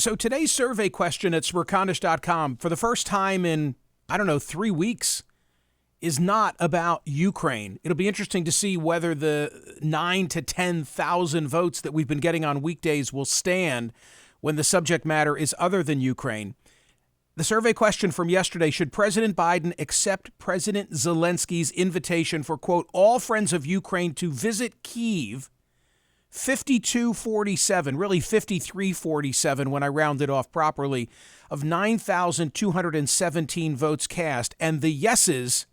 So today's survey question at Smerconish.com, for the first time in, 3 weeks, is not about Ukraine. It'll be interesting to see whether the 9,000 to 10,000 votes that we've been getting on weekdays will stand when the subject matter is other than Ukraine. The survey question from yesterday: should President Biden accept President Zelensky's invitation for, quote, all friends of Ukraine to visit Kyiv? 5247, really 5347 when I rounded off properly, of 9,217 votes cast, and the yeses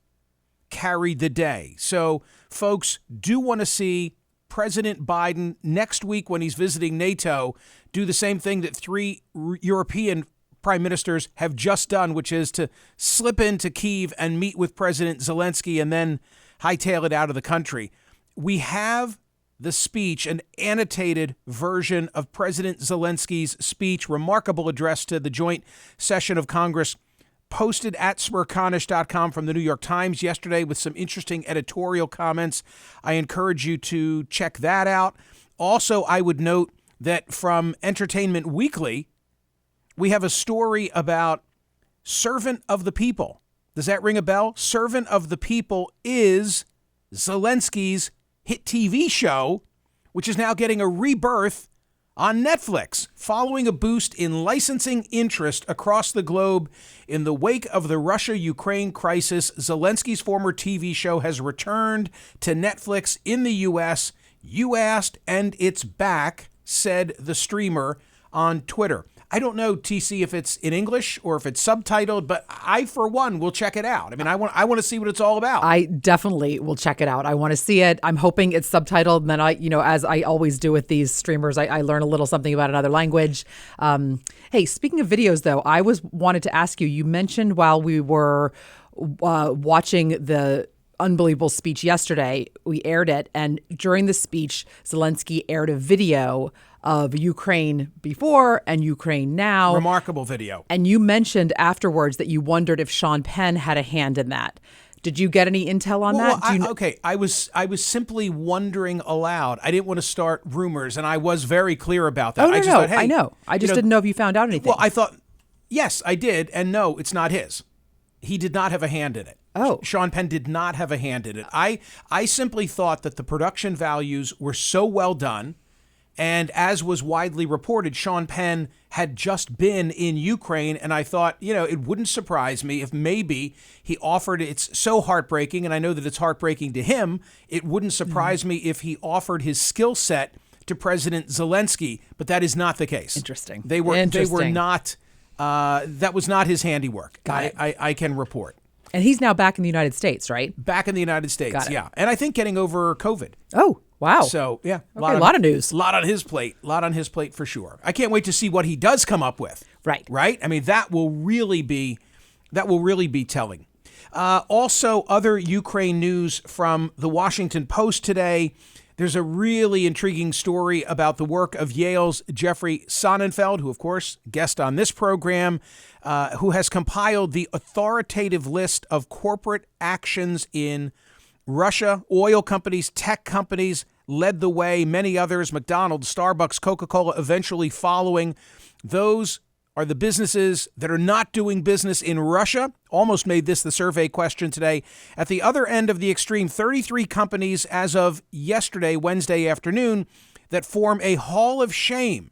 carried the day. So folks do want to see President Biden next week when he's visiting NATO do the same thing that 3 European prime ministers have just done, which is to slip into Kyiv and meet with President Zelensky and then hightail it out of the country. We have the speech, an annotated version of President Zelensky's speech, remarkable address to the joint session of Congress, posted at Smerconish.com from the New York Times yesterday with some interesting editorial comments. I encourage you to check that out. Also, I would note that from Entertainment Weekly, we have a story about Servant of the People. Does that ring a bell? Servant of the People is Zelensky's hit TV show, which is now getting a rebirth on Netflix, following a boost in licensing interest across the globe in the wake of the Russia-Ukraine crisis. Zelensky's former TV show has returned to Netflix in the U.S. You asked, and it's back, said the streamer on Twitter. I don't know, TC, if it's in English or if it's subtitled, but I, for one, will check it out. I mean, I want to see what it's all about. I definitely will check it out. I want to see it. I'm hoping it's subtitled. And then as I always do with these streamers, I learn a little something about another language. Hey, speaking of videos, though, I wanted to ask you, you mentioned while we were watching the unbelievable speech yesterday, we aired it. And during the speech, Zelensky aired a video of Ukraine before and Ukraine now. Remarkable video. And you mentioned afterwards that you wondered if Sean Penn had a hand in that. Did you get any intel on that? I was simply wondering aloud. I didn't want to start rumors, and I was very clear about that. Oh, no, thought, hey, I know. I just didn't know if you found out anything. Well, I thought, yes, I did, and no, it's not his. He did not have a hand in it. Oh. Sean Penn did not have a hand in it. I simply thought that the production values were so well done. And as was widely reported, Sean Penn had just been in Ukraine, and I thought, it wouldn't surprise me if maybe he offered, it's so heartbreaking, and I know that it's heartbreaking to him, it wouldn't surprise me if he offered his skill set to President Zelensky, but that is not the case. Interesting. They were not, that was not his handiwork. I can report. And he's now back in the United States, right? Back in the United States, yeah. And I think getting over COVID. Oh, wow. So, yeah. A lot of news. A lot on his plate. A lot on his plate for sure. I can't wait to see what he does come up with. Right. Right? I mean, that will really be telling. Also, other Ukraine news from the Washington Post today. There's a really intriguing story about the work of Yale's Jeffrey Sonnenfeld, who, of course, guest on this program, who has compiled the authoritative list of corporate actions in Russia. Oil companies, tech companies led the way, many others, McDonald's, Starbucks, Coca-Cola, eventually following. Those are the businesses that are not doing business in Russia. Almost made this the survey question today. At the other end of the extreme, 33 companies as of yesterday, Wednesday afternoon, that form a hall of shame,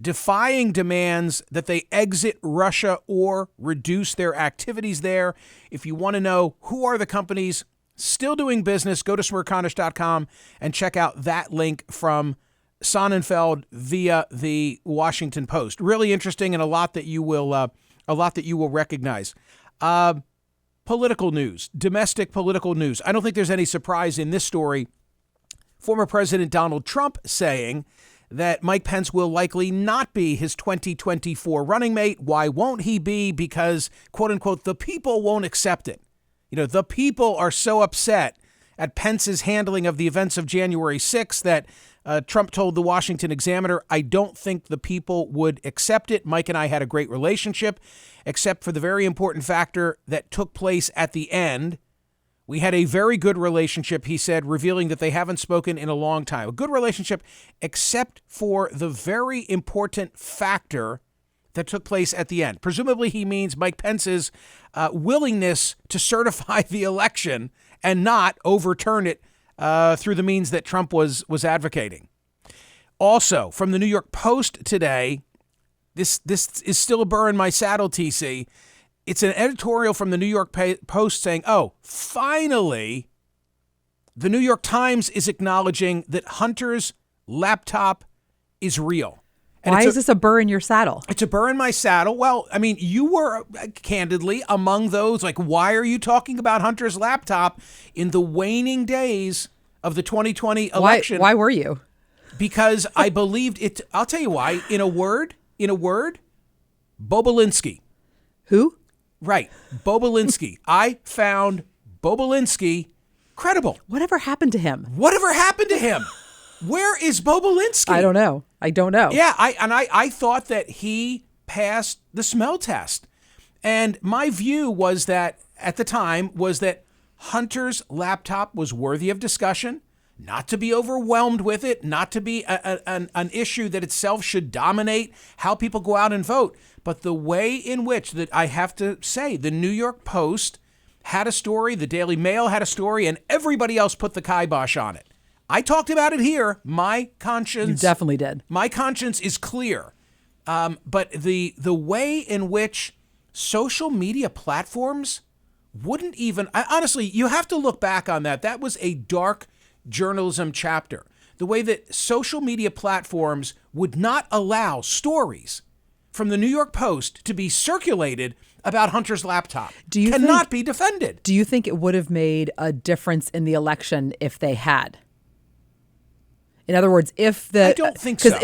defying demands that they exit Russia or reduce their activities there. If you want to know who are the companies still doing business, go to Smerconish.com and check out that link from Sonnenfeld via the Washington Post. Really interesting, and a lot that you will recognize. Political news, domestic political news. I don't think there's any surprise in this story. Former President Donald Trump saying that Mike Pence will likely not be his 2024 running mate. Why won't he be? Because, quote unquote, the people won't accept it. The people are so upset at Pence's handling of the events of January 6th that Trump told the Washington Examiner, I don't think the people would accept it. Mike and I had a great relationship, except for the very important factor that took place at the end We had a very good relationship, he said, revealing that they haven't spoken in a long time. A good relationship, except for the very important factor that took place at the end. Presumably he means Mike Pence's willingness to certify the election and not overturn it through the means that Trump was advocating. Also, from the New York Post today, this is still a burr in my saddle, TC. It's an editorial from the New York Post saying, oh, finally, the New York Times is acknowledging that Hunter's laptop is real. And why is this a burr in your saddle? It's a burr in my saddle. Well, I mean, you were candidly among those, like, why are you talking about Hunter's laptop in the waning days of the 2020 election? Why were you? Because I believed it. I'll tell you why. In a word, Bobulinski. Who? Right. Bobulinski. I found Bobulinski credible. Whatever happened to him? Where is Bobulinski? I don't know. Yeah, I thought that he passed the smell test. And my view was that at the time was that Hunter's laptop was worthy of discussion, not to be overwhelmed with it, not to be an issue that itself should dominate how people go out and vote. But the way in which, that I have to say, the New York Post had a story, the Daily Mail had a story, and everybody else put the kibosh on it. I talked about it here. My conscience... You definitely did. My conscience is clear. But the way in which social media platforms wouldn't even... honestly, you have to look back on that. That was a dark journalism chapter. The way that social media platforms would not allow stories from the New York Post to be circulated about Hunter's laptop cannot be defended. Do you think it would have made a difference in the election if they had? In other words, if the... I don't think so. I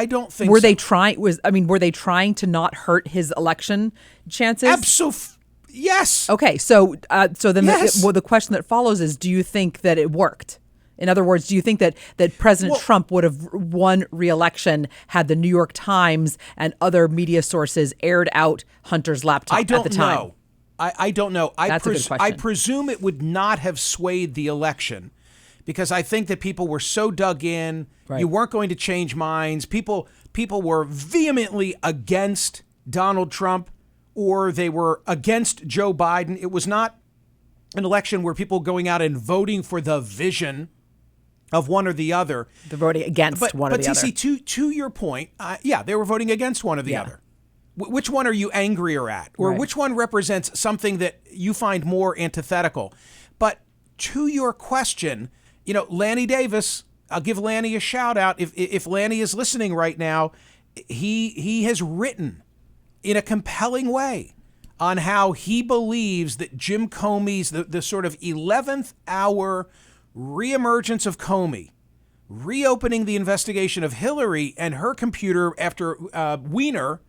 don't think were so. they trying? Were they trying to not hurt his election chances? Absolutely. Yes. Okay, so then Yes. the question that follows is: do you think that it worked? In other words, do you think that President Trump would have won re-election had the New York Times and other media sources aired out Hunter's laptop at the time? Know. I don't know. That's a good question. I presume it would not have swayed the election because I think that people were so dug in. Right. You weren't going to change minds. People were vehemently against Donald Trump or they were against Joe Biden. It was not an election where people going out and voting for the vision of one or the other. They're voting against one or the other. But to your point, they were voting against one or the other. Which one are you angrier at? Or which one represents something that you find more antithetical? But to your question, Lanny Davis, I'll give Lanny a shout out. If Lanny is listening right now, he has written in a compelling way on how he believes that Jim Comey's, the sort of 11th hour reemergence of Comey, reopening the investigation of Hillary and her computer after Weiner.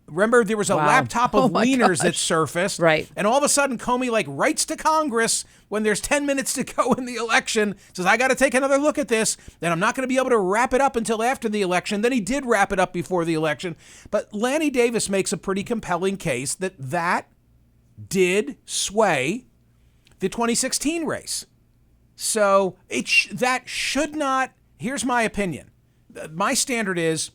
Remember, there was a laptop of Weiner's that surfaced. Right. And all of a sudden, Comey writes to Congress when there's 10 minutes to go in the election, says, I got to take another look at this, and I'm not going to be able to wrap it up until after the election. Then he did wrap it up before the election. But Lanny Davis makes a pretty compelling case that did sway the 2016 race. So that should not, here's my opinion. My standard is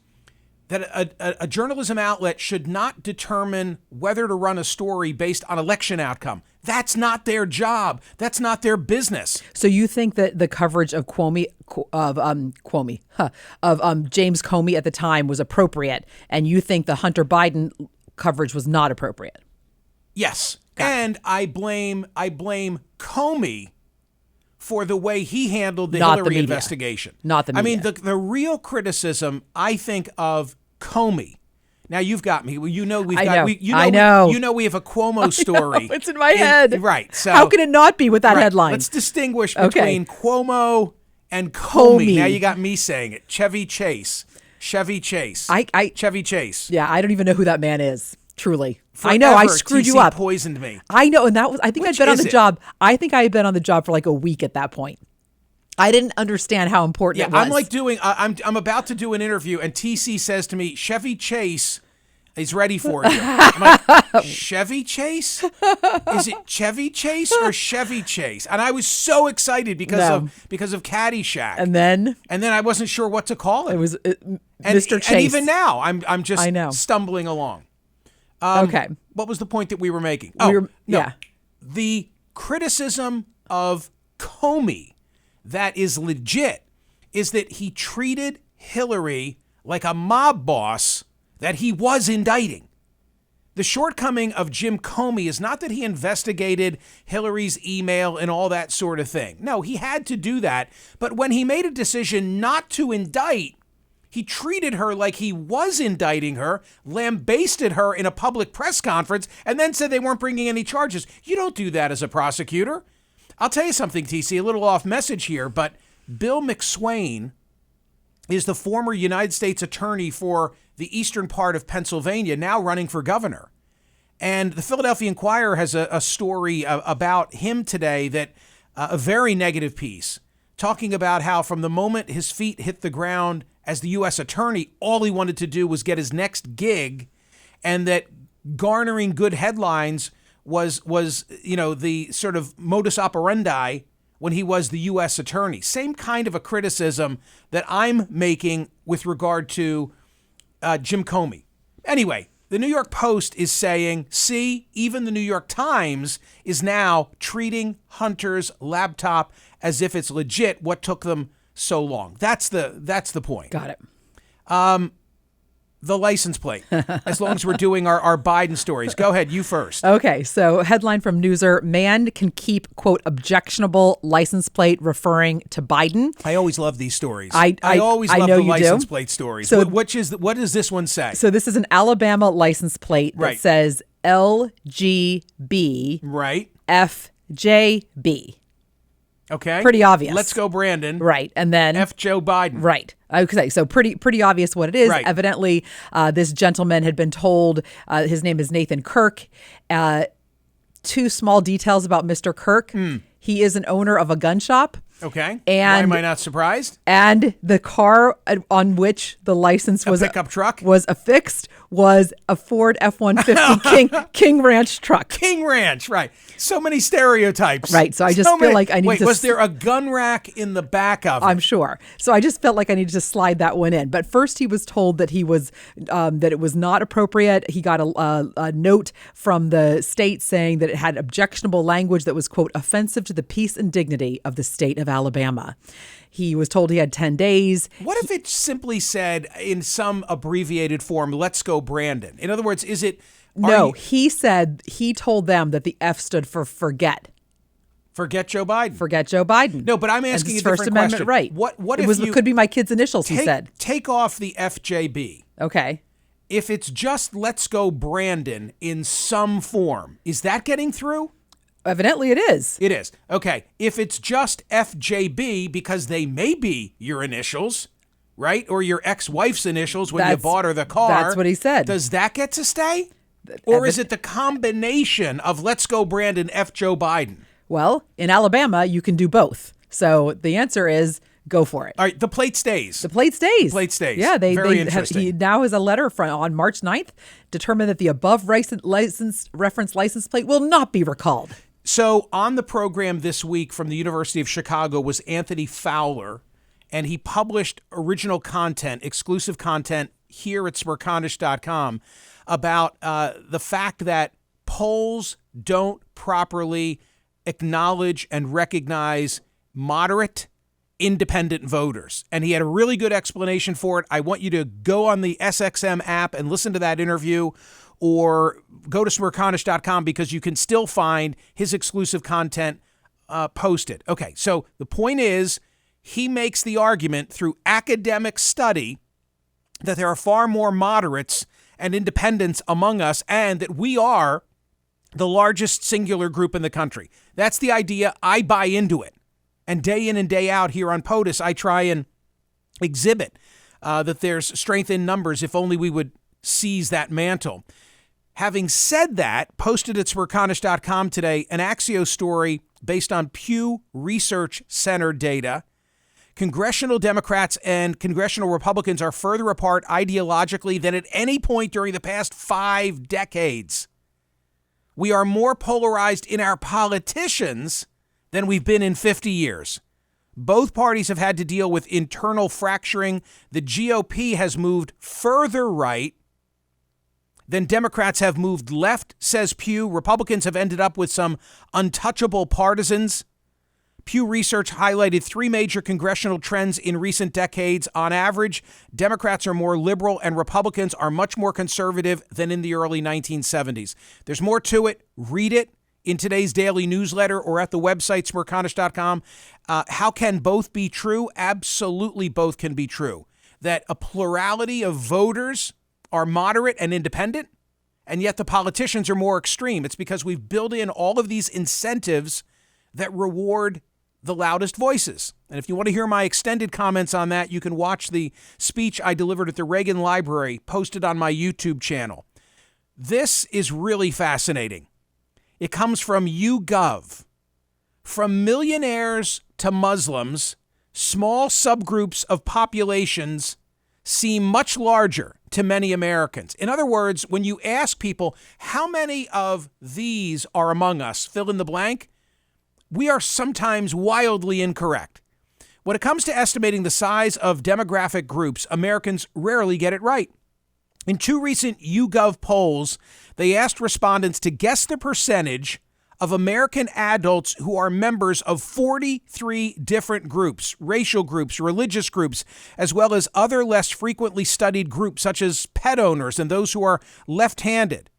that a journalism outlet should not determine whether to run a story based on election outcome. That's not their job. That's not their business. So you think that the coverage of James Comey at the time was appropriate, and you think the Hunter Biden coverage was not appropriate? Yes. And I blame Comey for the way he handled the Hillary investigation. Not the media. I mean, the real criticism, I think, of Comey. Now you've got me. You know we have a Cuomo story. It's in my head. Right. So how can it not be with that headline? Let's distinguish between Cuomo and Comey. Now you got me saying it. Chevy Chase. Chevy Chase. Yeah, I don't even know who that man is. Truly. Forever, I know I screwed you up. Poisoned me. I know, and I think I'd been on the job. I think I had been on the job for a week at that point. I didn't understand how important it was. I'm about to do an interview, and TC says to me, Chevy Chase He's ready for you. I'm like, Chevy Chase? Is it Chevy Chase or Chevy Chase? And I was so excited because of Caddyshack. And then I wasn't sure what to call him. it was Mr. Chase. And even now, I'm just stumbling along. Okay. What was the point that we were making? The criticism of Comey that is legit is that he treated Hillary like a mob boss that he was indicting. The shortcoming of Jim Comey is not that he investigated Hillary's email and all that sort of thing. No, he had to do that. But when he made a decision not to indict, he treated her like he was indicting her, lambasted her in a public press conference, and then said they weren't bringing any charges. You don't do that as a prosecutor. I'll tell you something, TC, a little off message here, but Bill McSwain is the former United States attorney for the eastern part of Pennsylvania, now running for governor. And the Philadelphia Inquirer has a story about him today that a very negative piece, talking about how from the moment his feet hit the ground as the U.S. attorney, all he wanted to do was get his next gig, and that garnering good headlines was the sort of modus operandi when he was the U.S. attorney. Same kind of a criticism that I'm making with regard to Jim Comey. Anyway, the New York Post is saying, see, even the New York Times is now treating Hunter's laptop as if it's legit. What took them so long? That's the point. Got it. The license plate, as long as we're doing our Biden stories. Go ahead, you first. Okay, so headline from Newser, man can keep, quote, objectionable license plate, referring to Biden. I always love these stories. I always love the license plate stories. So, what does this one say? So this is an Alabama license plate that says LGB FJB. Okay. Pretty obvious. Let's go, Brandon. Right. And then F. Joe Biden. Right. Okay. So pretty obvious what it is. Right. Evidently, this gentleman had been told, his name is Nathan Kirk. Two small details about Mr. Kirk. He is an owner of a gun shop. Okay. And why am I not surprised? And the car on which the license was a pickup truck was affixed was a Ford F-150 King Ranch truck. King Ranch, right. So many stereotypes. Right. So I just feel like I need to... Wait, was there a gun rack in the back of it? I'm sure. So I just felt like I needed to slide that one in. But first he was told that he was that it was not appropriate. He got a note from the state saying that it had objectionable language that was, quote, offensive to the peace and dignity of the state of Alabama. He was told he had 10 days. What if it simply said in some abbreviated form, let's go Brandon? In other words, is it... No, he told them that the F stood for forget. Forget Joe Biden. Forget Joe Biden. No, but I'm asking a different First Amendment question. right. What it if could be my kid's initials, he said. Take off the FJB. Okay. If it's just let's go Brandon in some form, is that getting through? Evidently it is. It is. Okay. If it's just FJB, because they may be your initials, right? Or your ex-wife's initials when you bought her the car. That's what he said. Does that get to stay? Or is it the combination of let's go Brandon, F. Joe Biden? Well, in Alabama, you can do both. So the answer is go for it. All right. The plate stays. The plate stays. Plate stays. Yeah. Very interesting. He now has a letter on March 9th determined that the above reference license plate will not be recalled. So on the program this week from the University of Chicago was Anthony Fowler, and he published original content, exclusive content here at Smerconish.com about the fact that polls don't properly acknowledge and recognize moderate independent voters. And he had a really good explanation for it. I want you to go on the SXM app and listen to that interview, or go to Smerconish.com because you can still find his exclusive content posted. Okay, so the point is, he makes the argument through academic study that there are far more moderates and independents among us, and that we are the largest singular group in the country. That's the idea. I buy into it. And day in and day out here on POTUS, I try and exhibit that there's strength in numbers if only we would seize that mantle. Having said that, posted at Smerconish.com today, an Axios story based on Pew Research Center data congressional Democrats and congressional Republicans are further apart ideologically than at any point during the past 5 decades. We are more polarized in our politicians than we've been in 50 years. Both parties have had to deal with internal fracturing. The GOP has moved further right than Democrats have moved left, says Pew. Republicans have ended up with some untouchable partisans. Pew Research highlighted 3 major congressional trends in recent decades. On average, Democrats are more liberal and Republicans are much more conservative than in the early 1970s. There's more to it. Read it in today's daily newsletter or at the website, Smerconish.com. How can both be true? Absolutely both can be true. That a plurality of voters are moderate and independent, and yet the politicians are more extreme. It's because we've built in all of these incentives that reward the loudest voices. And if you want to hear my extended comments on that, you can watch the speech I delivered at the Reagan Library, posted on my YouTube channel. This is really fascinating. It comes from YouGov. From millionaires to Muslims, small subgroups of populations seem much larger to many Americans. In other words, when you ask people, how many of these are among us, fill in the blank, we are sometimes wildly incorrect. When it comes to estimating the size of demographic groups, Americans rarely get it right. In 2 recent YouGov polls, they asked respondents to guess the percentage of American adults who are members of 43 different groups, racial groups, religious groups, as well as other less frequently studied groups such as pet owners and those who are left-handed.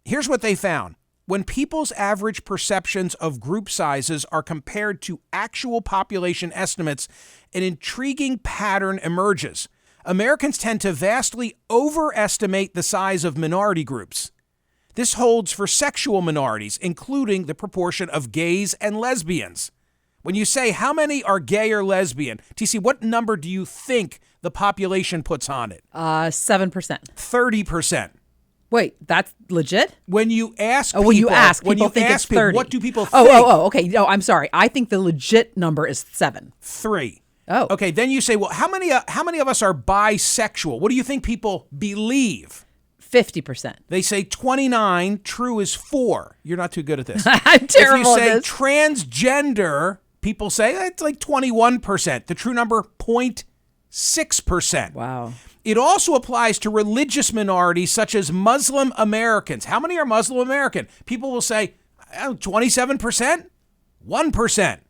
Here's what they found. When people's average perceptions of group sizes are compared to actual population estimates, an intriguing pattern emerges. Americans tend to vastly overestimate the size of minority groups. This holds for sexual minorities, including the proportion of gays and lesbians. When you say how many are gay or lesbian, TC, what number do you think the population puts on it? 7%. 30%. Wait, that's legit? When you ask people, when you ask people, think it's 30. What do people think? Okay. No, I'm sorry. I think the legit number is 7. 3. Oh. Okay, then you say, well, how many of us are bisexual? What do you think people believe? 50%. They say 29, true is 4. You're not too good at this. I'm terrible at this. If you say transgender, people say it's like 21%. The true number, 0.6%. Wow. It also applies to religious minorities such as Muslim Americans. How many are Muslim American? People will say 27%, 1%.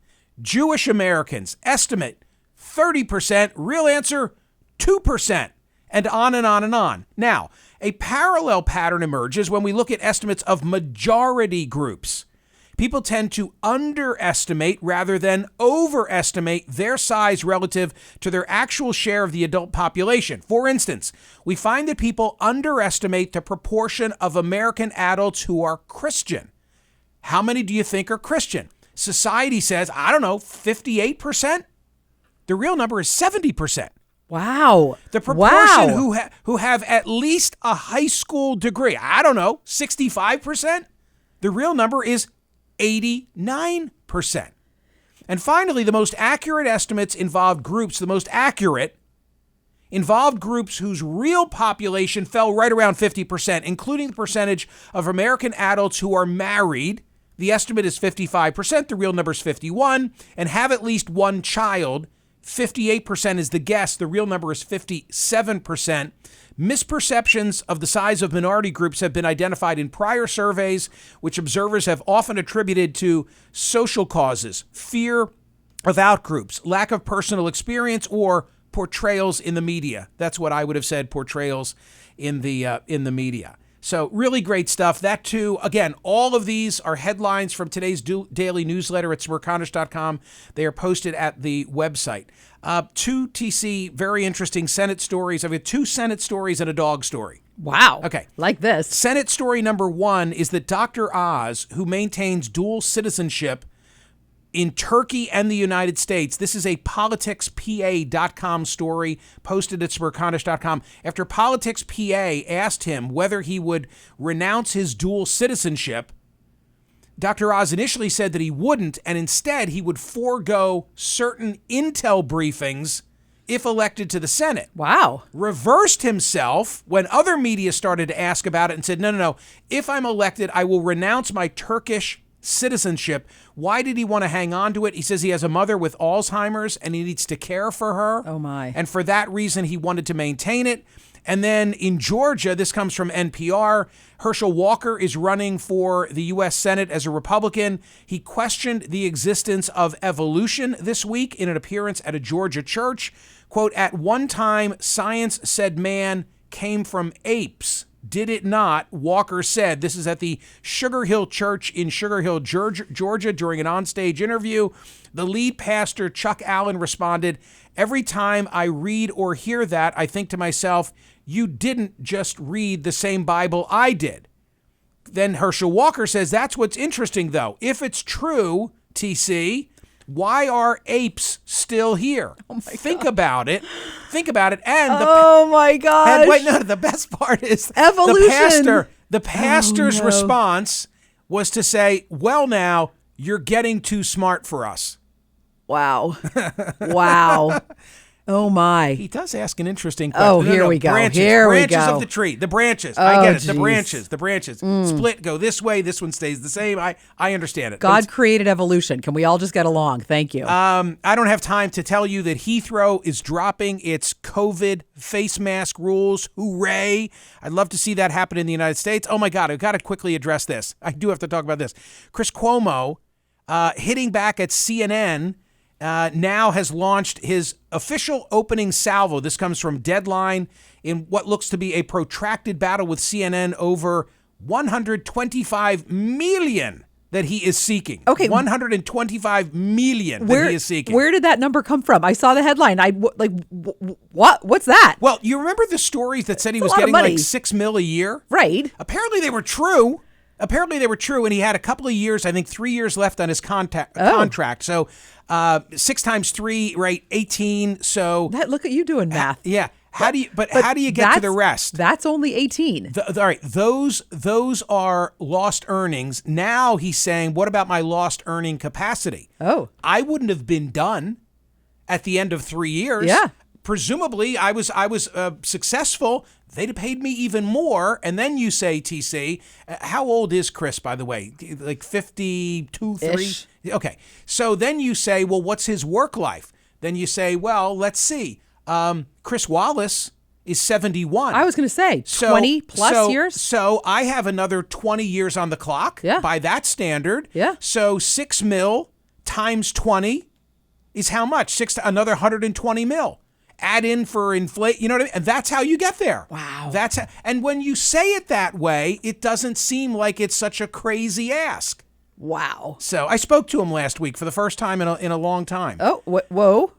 Jewish Americans, estimate 30%, real answer 2%, and on and on and on. Now, a parallel pattern emerges when we look at estimates of majority groups. People tend to underestimate rather than overestimate their size relative to their actual share of the adult population. For instance, we find that people underestimate the proportion of American adults who are Christian. How many do you think are Christian? Society says, 58%? The real number is 70%. Wow. The proportion who have at least a high school degree, 65%? The real number is 89%. And finally, the most accurate estimates involved groups whose real population fell right around 50%, including the percentage of American adults who are married. The estimate is 55%, the real number is 51%, and have at least one child. 58% is the guess, the real number is 57%. Misperceptions of the size of minority groups have been identified in prior surveys, which observers have often attributed to social causes, fear of outgroups, lack of personal experience, or portrayals in the media. That's what I would have said, portrayals in the media. So really great stuff. That too, again, all of these are headlines from today's daily newsletter at Smerconish.com. They are posted at the website. 2 TC, very interesting Senate stories. I've got 2 Senate stories and a dog story. Wow. Okay. Like this. Senate story number 1 is that Dr. Oz, who maintains dual citizenship in Turkey and the United States. This is a politicspa.com story posted at Smerconish.com. After Politics PA asked him whether he would renounce his dual citizenship, Dr. Oz initially said that he wouldn't, and instead he would forego certain intel briefings if elected to the Senate. Wow. Reversed himself when other media started to ask about it and said, no. If I'm elected, I will renounce my Turkish citizenship. Why did he want to hang on to it? He says he has a mother with Alzheimer's and he needs to care for her. Oh, my. And for that reason, he wanted to maintain it. And then in Georgia, this comes from NPR, Herschel Walker is running for the U.S. Senate as a Republican. He questioned the existence of evolution this week in an appearance at a Georgia church. Quote, at one time, science said man came from apes. Did it not? Walker said. This is at the Sugar Hill Church in Sugar Hill, Georgia, during an onstage interview. The lead pastor, Chuck Allen, responded, every time I read or hear that, I think to myself, you didn't just read the same Bible I did. Then Herschel Walker says, that's what's interesting, though. If it's true, TC, why are apes still here? Oh my Think God. about it. Think about it. And Oh my gosh. and wait, no, the best part is Evolution. The pastor's Oh, no. response was to say, well, now you're getting too smart for us. Wow. Wow. Oh my. He does ask an interesting question. Oh, here we go. Branches, Here we branches go. of the tree. The branches. Oh, I get it. geez. The branches. Split, go this way. This one stays the same. I understand it. But God created evolution. Can we all just get along? Thank you. I don't have time to tell you that Heathrow is dropping its COVID face mask rules. Hooray. I'd love to see that happen in the United States. Oh, my God. I've got to quickly address this. I do have to talk about this. Chris Cuomo, hitting back at CNN, now has launched his official opening salvo. This comes from Deadline in what looks to be a protracted battle with CNN over $125 million that he is seeking. Okay. $125 million that he is seeking. Where did that number come from? I saw the headline. What? What's that? Well, you remember the stories that said he was a lot of getting money. like $6 million a year? Right. Apparently they were true. And he had a couple of years, I think 3 years left on his contract. So 6 times 3, right, 18. So Look at you doing math. yeah. How do you get to the rest? That's only 18. All right, those are lost earnings. Now he's saying, what about my lost earning capacity? Oh. I wouldn't have been done at the end of 3 years. Yeah. Presumably, I was successful. They'd have paid me even more. And then you say, TC, how old is Chris, by the way? Like 52, 3? Ish. Okay. So then you say, well, what's his work life? Then you say, well, let's see. Chris Wallace is 71. I was going to say 20 plus years. So I have another 20 years on the clock. Yeah. By that standard. Yeah. So $6 million times 20 is how much? Another 120 mil. Add in for inflate, you know what I mean? And that's how you get there. Wow. And when you say it that way, it doesn't seem like it's such a crazy ask. Wow. So I spoke to him last week for the first time in a long time. Oh, whoa.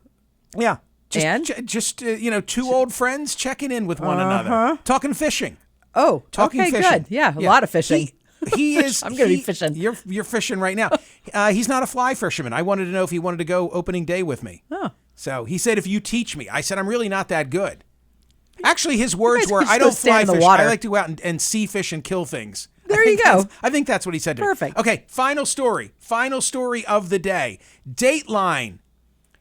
Yeah. And? Just two old friends checking in with one another. Talking fishing. Oh, Talking okay, fishing. good. Yeah, a lot of fishing. He is. I'm going to be fishing. You're fishing right now. He's not a fly fisherman. I wanted to know if he wanted to go opening day with me. Oh. So he said, if you teach me. I said, I'm really not that good. Actually, his words guys were, could just I go don't stand fly in the fish. water. I like to go out and see fish and kill things. There you go. I think that's what he said to me. Perfect. Okay, final story. Final story of the day. Dateline,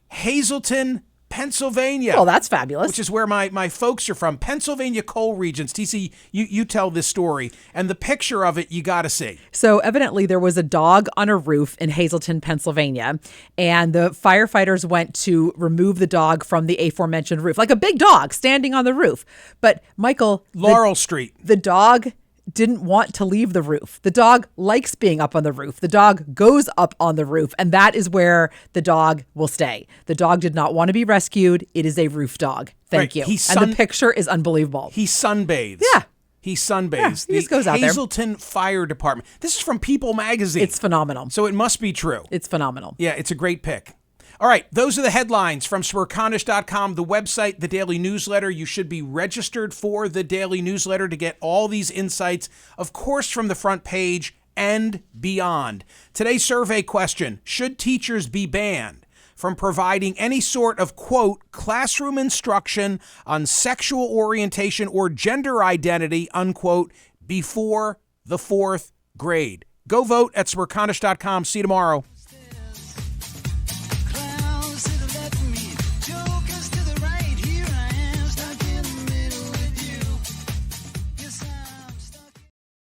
Hazleton, Pennsylvania. Well, that's fabulous. Which is where my folks are from. Pennsylvania coal regions. TC, you tell this story. And the picture of it, you got to see. So evidently there was a dog on a roof in Hazleton, Pennsylvania, and the firefighters went to remove the dog from the aforementioned roof, like a big dog standing on the roof. But Michael, Laurel Street. The dog didn't want to leave the roof. The dog likes being up on the roof. The dog goes up on the roof, and that is where the dog will stay. The dog did not want to be rescued. It is a roof dog. Thank you. And the picture is unbelievable. He sunbathes. Yeah. He sunbathes. Yeah, he just goes out there. Hazleton Fire Department. This is from People magazine. It's phenomenal. So it must be true. It's phenomenal. Yeah, it's a great pick. All right, those are the headlines from Smerconish.com, the website, the daily newsletter. You should be registered for the daily newsletter to get all these insights, of course, from the front page and beyond. Today's survey question, should teachers be banned from providing any sort of, quote, classroom instruction on sexual orientation or gender identity, unquote, before the 4th grade? Go vote at Smerconish.com. See you tomorrow.